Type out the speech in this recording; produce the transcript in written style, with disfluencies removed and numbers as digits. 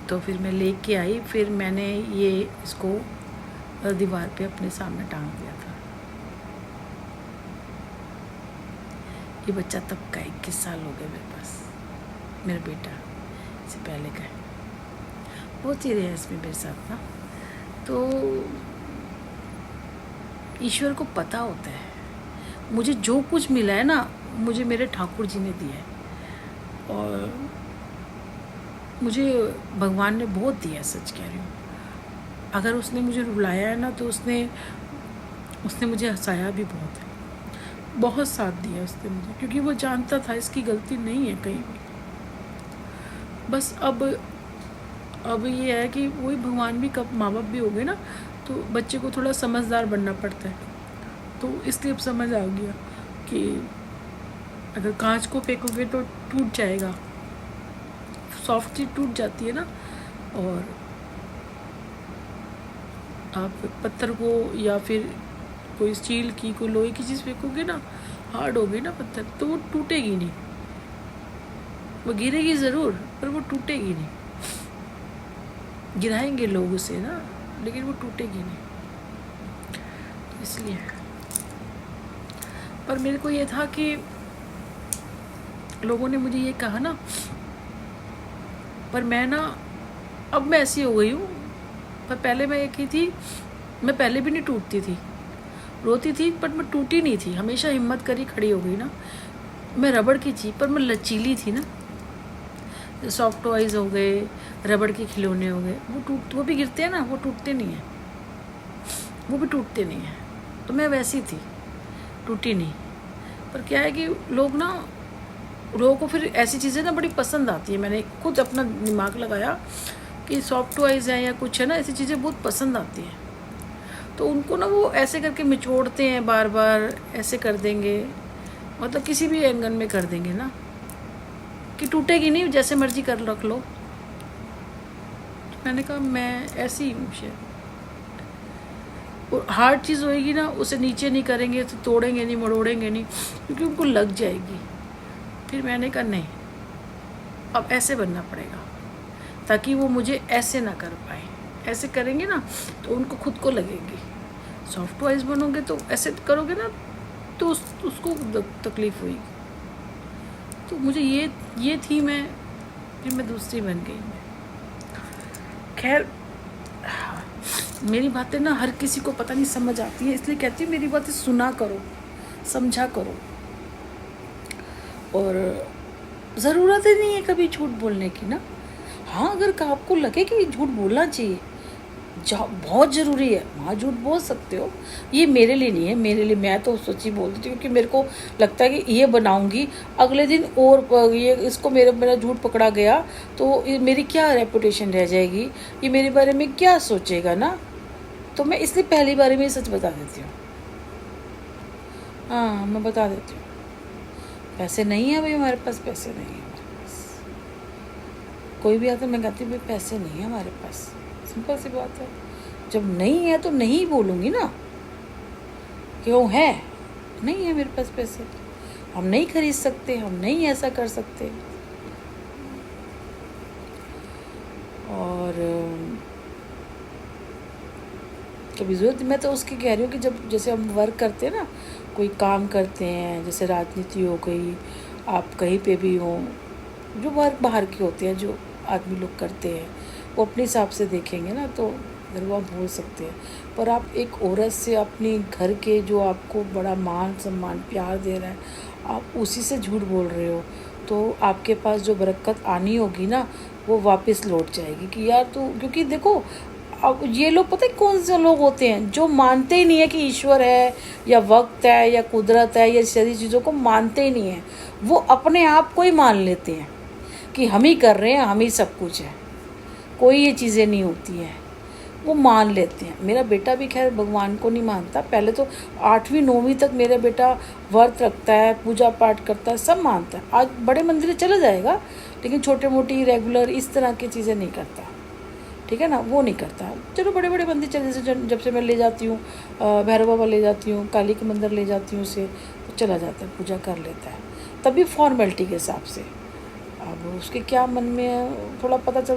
तो फिर मैं लेके आई, फिर मैंने ये इसको दीवार पे अपने सामने टांग दिया था। ये बच्चा तब का 21 साल हो गए मेरे पास, मेरा बेटा इससे पहले का है। बहुत चीज़ें हैं इसमें मेरे साथ ना। तो ईश्वर को पता होता है, मुझे जो कुछ मिला है ना, मुझे मेरे ठाकुर जी ने दिया है, और मुझे भगवान ने बहुत दिया है, सच कह रही हूँ। अगर उसने मुझे रुलाया है ना, तो उसने मुझे हंसाया भी बहुत है, बहुत साथ दिया उसने मुझे, क्योंकि वो जानता था इसकी गलती नहीं है कहीं भी। बस अब ये है कि वही भगवान भी, कब माँ बाप भी हो गए ना, तो बच्चे को थोड़ा समझदार बनना पड़ता है। तो इसलिए अब समझ आ गया कि अगर कांच को फेंकोगे तो टूट जाएगा, सॉफ्ट चीज़ टूट जाती है ना, और आप पत्थर को या फिर कोई स्टील की, कोई लोहे की चीज़ फेंकोगे ना, हार्ड होगी ना पत्थर, तो वो टूटेगी नहीं। वो गिरेगी ज़रूर, पर वो टूटेगी नहीं। गिराएंगे लोग उसे ना, लेकिन वो टूटेगी नहीं। इसलिए पर मेरे को ये था कि लोगों ने मुझे ये कहा ना, पर मैं ना, अब मैं ऐसी हो गई हूँ। पर पहले मैं एक ही थी, मैं पहले भी नहीं टूटती थी, रोती थी, पर मैं टूटी नहीं थी, हमेशा हिम्मत करी खड़ी हो गई ना। मैं रबड़ की थी, पर मैं लचीली थी ना। सॉफ्ट टॉयज हो गए, रबड़ के खिलौने हो गए, वो भी गिरते हैं ना, वो टूटते नहीं हैं, वो भी टूटते नहीं हैं। तो मैं वैसी थी, टूटी नहीं। पर क्या है कि लोगों को फिर ऐसी चीज़ें ना बड़ी पसंद आती है। मैंने खुद अपना दिमाग लगाया कि सॉफ्ट टॉयज़ हैं या कुछ है ना, ऐसी चीज़ें बहुत पसंद आती हैं। तो उनको ना वो ऐसे करके निचोड़ते हैं, बार बार ऐसे कर देंगे, मतलब किसी भी एंगल में कर देंगे ना, कि टूटेगी नहीं, जैसे मर्जी कर रख लो। तो मैंने कहा मैं ऐसी ही हूँ शायद। और हार्ड चीज़ होएगी ना, उसे नीचे नहीं करेंगे तो तोड़ेंगे नहीं, मरोड़ेंगे नहीं, क्योंकि उनको लग जाएगी। फिर मैंने कहा नहीं, अब ऐसे बनना पड़ेगा, ताकि वो मुझे ऐसे ना कर पाए। ऐसे करेंगे ना तो उनको खुद को लगेगी। सॉफ्ट टॉयज बनोगे तो ऐसे करोगे ना, तो उसको तकलीफ हुई। तो मुझे ये थी मैं, फिर मैं दूसरी बन गई मैं। खैर, मेरी बातें ना हर किसी को पता नहीं समझ आती है, इसलिए कहती हूँ मेरी बातें सुना करो, समझा करो। और ज़रूरत ही नहीं है कभी झूठ बोलने की ना। हाँ, अगर आपको लगे कि झूठ बोलना चाहिए, बहुत ज़रूरी है, वहाँ झूठ बोल सकते हो। ये मेरे लिए नहीं है, मेरे लिए मैं तो सच्ची बोल देती हूँ, क्योंकि मेरे को लगता है कि ये बनाऊँगी अगले दिन और ये इसको मेरा झूठ पकड़ा गया तो मेरी क्या रेपुटेशन रह जाएगी, ये मेरे बारे में क्या सोचेगा ना। तो मैं इसलिए पहली बार में सच बता देती हूँ। हाँ, मैं बता देती हूँ, पैसे नहीं है भाई हमारे पास, पैसे नहीं है हमारे पास। कोई भी आता मैं कहती हूँ भाई पैसे नहीं है हमारे पास, सिंपल सी बात है। जब नहीं है तो नहीं बोलूँगी ना, क्यों है, नहीं है मेरे पास पैसे, हम नहीं खरीद सकते, हम नहीं ऐसा कर सकते। और कभी ज़रूरत, मैं तो उसकी कह रही हूँ कि जब जैसे हम वर्क करते हैं ना, कोई काम करते हैं, जैसे राजनीति हो गई, आप कहीं पे भी हो, जो वर्क बाहर के होते हैं जो आदमी लोग करते हैं, वो अपने हिसाब से देखेंगे ना, तो अगर वो आप बोल सकते हैं। पर आप एक औरत से, अपनी घर के जो आपको बड़ा मान सम्मान प्यार दे रहा है, आप उसी से झूठ बोल रहे हो, तो आपके पास जो बरकत आनी होगी ना, वो वापस लौट जाएगी कि यार तो, क्योंकि देखो अब ये लोग पता है कौन से लोग होते हैं, जो मानते ही नहीं है कि ईश्वर है या वक्त है या कुदरत है, या सारी चीज़ों को मानते ही नहीं है। वो अपने आप को ही मान लेते हैं कि हम ही कर रहे हैं, हम ही सब कुछ है, कोई ये चीज़ें नहीं होती हैं, वो मान लेते हैं। मेरा बेटा भी खैर भगवान को नहीं मानता, पहले तो 8वीं 9वीं तक मेरा बेटा व्रत रखता है, पूजा पाठ करता है, सब मानता है। आज बड़े मंदिर चला जाएगा, लेकिन छोटे मोटी रेगुलर इस तरह की चीज़ें नहीं करता, ठीक है ना, वो नहीं करता। चलो बड़े बड़े मंदिर चले, जैसे जब से मैं ले जाती हूँ, भैरव बाबा ले जाती हूँ, काली के मंदिर ले जाती हूँ उसे, तो चला जाता है, पूजा कर लेता है, तभी फॉर्मेलिटी के हिसाब से। अब उसके क्या मन में है थोड़ा पता चलता